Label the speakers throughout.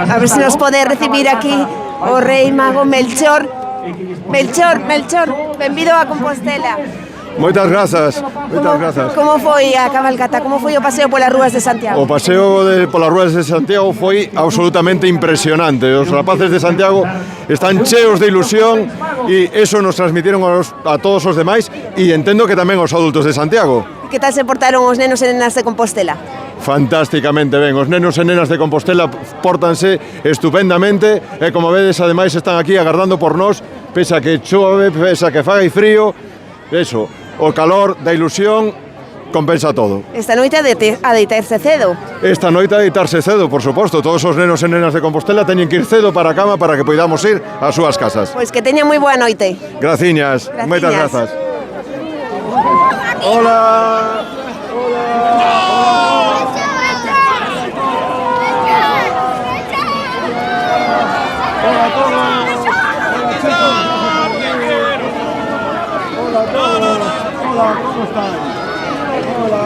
Speaker 1: A ver se nos pode recibir aquí o Rei Mago Melchor. Melchor, benvido a Compostela.
Speaker 2: Moitas grazas, moitas grazas.
Speaker 1: Como foi a cabalgata? Como foi o paseo polas rúas de Santiago?
Speaker 2: O paseo polas rúas de Santiago foi absolutamente impresionante. Os rapaces de Santiago están cheos de ilusión e eso nos transmitieron a todos os demais e entendo que tamén os adultos de Santiago.
Speaker 1: Que tal se portaron os nenos e nenas de Compostela?
Speaker 2: Fantásticamente ben, os nenos e nenas de Compostela pórtanse estupendamente e como vedes ademais están aquí agardando por nós, pese a que chove, pese a que faga frío, eso, o calor da ilusión compensa todo.
Speaker 1: Esta noite a deitarse cedo.
Speaker 2: Esta noite a deitarse cedo, por suposto. Todos os nenos e nenas de Compostela teñen que ir cedo para a cama para que poidamos ir ás súas casas.
Speaker 1: Pois que teña moi boa noite.
Speaker 2: Graciñas, moitas grazas. Hola. Hola, ¿cómo están? Hola.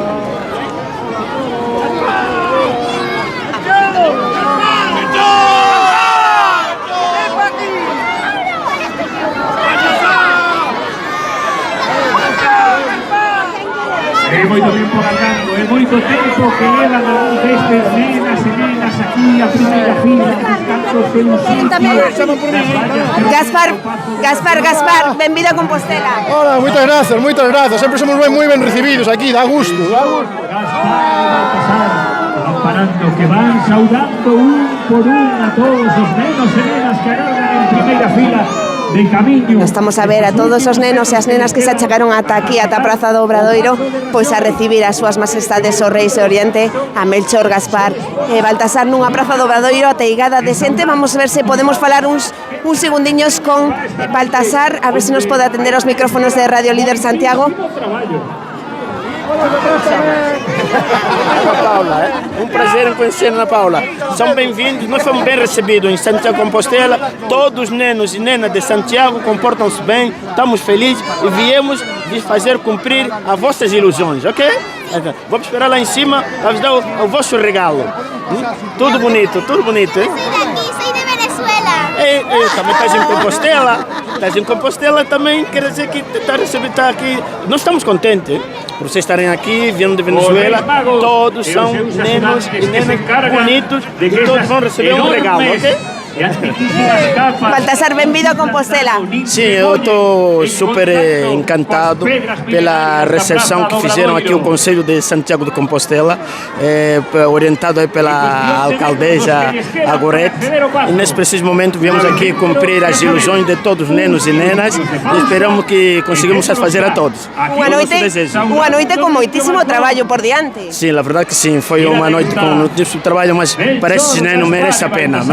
Speaker 3: Moito tempo agardando, moito tempo que levan algún destes nenas e nenas aquí a primeira fila, buscando seu sitio.
Speaker 1: Gaspar, benvido a Compostela.
Speaker 4: Hola, moitas grazas, sempre somos moi ben recibidos aquí, dá gusto.
Speaker 3: Gaspar, amparando que van saudando un por un a todos os nenos e nenas que agardan en primeira fila.
Speaker 1: Estamos a ver a todos os nenos e as nenas que se achegaron ata aquí, ata a Praza do Obradoiro, pois a recibir as súas majestades o Reis de Oriente, a Melchor, Gaspar e Baltasar nunha Praza do Obradoiro ateigada de xente. Vamos ver se podemos falar uns segundiños con Baltasar, a ver se nos pode atender os micrófonos de Radio Líder Santiago.
Speaker 5: Paula, um prazer em conhecer Ana Paula. São bem-vindos, nós fomos bem recebidos em Santiago de Compostela. Todos os nenos e nenas de Santiago comportam-se bem, estamos felizes e viemos de fazer cumprir as vossas ilusões, ok? Vamos esperar lá em cima para vos dar o vosso regalo. Tudo bonito, hein?
Speaker 6: Soy de aquí, soy de Venezuela.
Speaker 5: Também estás em Compostela. Estás em Compostela também, quer dizer que está aqui. Nós estamos contentes por vocês estarem aqui, vindo de Venezuela. Todos são nenos e nenas bonitos e todos vão receber um regalo, ok?
Speaker 1: Baltasar, benvido a Compostela.
Speaker 5: Sim, eu estou super encantado pela recepção que fizeram aqui o Conselho de Santiago de Compostela, orientado aí pela alcaldesa Agorete. E nesse preciso momento viemos aqui cumprir as ilusões de todos os nenos e nenas e esperamos que conseguimos satisfazer a todos.
Speaker 1: Uma noite com muitíssimo trabalho por diante.
Speaker 5: Sim, a verdade que sim, foi uma noite com muitíssimo trabalho, mas para esses nenos merece a pena.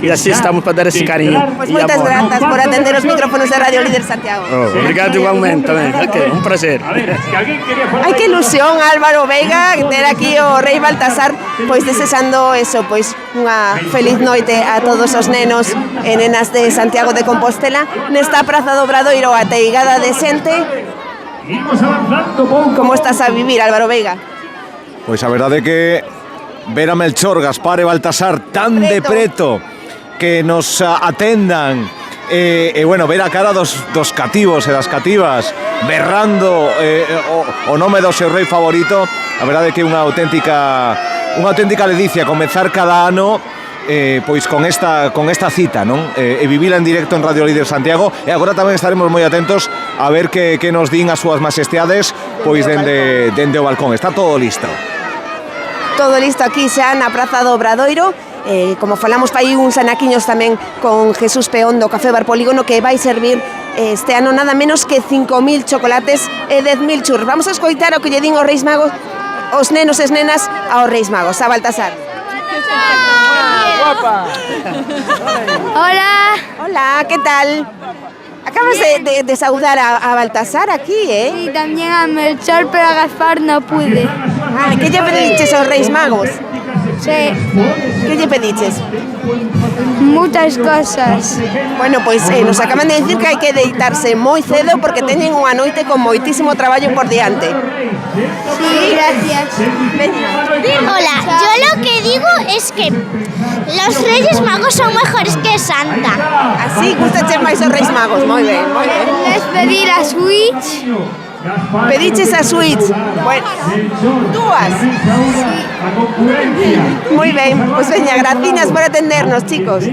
Speaker 5: E assim estamos para dar esse carinho.
Speaker 1: Pues muitas grazas por atender os micrófonos de Radio Líder Santiago.
Speaker 5: Obrigado igualmente também. Ok, um prazer.
Speaker 1: Ai, que ilusión, Álvaro Veiga, ter aquí o Rei Baltasar, pois desexando eso, pois unha feliz noite a todos os nenos e nenas de Santiago de Compostela nesta Praza do Obradoiro ateigada de xente. Como estás a vivir, Álvaro Veiga?
Speaker 7: Pois a verdade é que ver a Melchor, Gaspar e Baltasar tan de preto que nos atendan e bueno, ver a cara dos cativos e das cativas berrando o nome do seu rei favorito, a verdade é que é unha auténtica ledicia comezar cada ano pois con esta cita, non? E vivila en directo en Radio Líder Santiago e agora tamén estaremos moi atentos a ver que nos din as súas majestades pois dende o balcón. Está todo listo.
Speaker 1: Todo listo aquí xa na Praza do Obradoiro. Como falamos pa aí uns anaquiños tamén con Jesús Peón do Café Bar Polígono que vai servir este ano nada menos que 5.000 chocolates e 10.000 churros. Vamos a escoitar o que lle din os Reis Magos, os nenos e nenas aos Reis Magos. A Baltasar. Hola, ¿qué tal? Acabas de saudar a Baltasar aquí, ¿eh?
Speaker 6: Sí, también a Melchor, pero a Gaspar no pude.
Speaker 1: Ah, ¿qué lle pediches aos Reis Magos?
Speaker 6: Sí.
Speaker 1: ¿Qué lle pediches?
Speaker 6: Muchas cosas.
Speaker 1: Bueno, pois nos acaban de decir que hai que deitarse moi cedo porque teñen unha noite con moitísimo traballo por diante.
Speaker 6: Sí, gracias.
Speaker 1: Venga.
Speaker 6: Hola, yo lo que digo es que los Reyes Magos son mejores que Santa.
Speaker 1: Así gustache máis os Reis Magos, moi ben, moi ben.
Speaker 6: Les pedir a Switch.
Speaker 1: Pediches a Switch. Bueno, dúas. Moi ben, pois veña, gracinas por atendernos, chicos.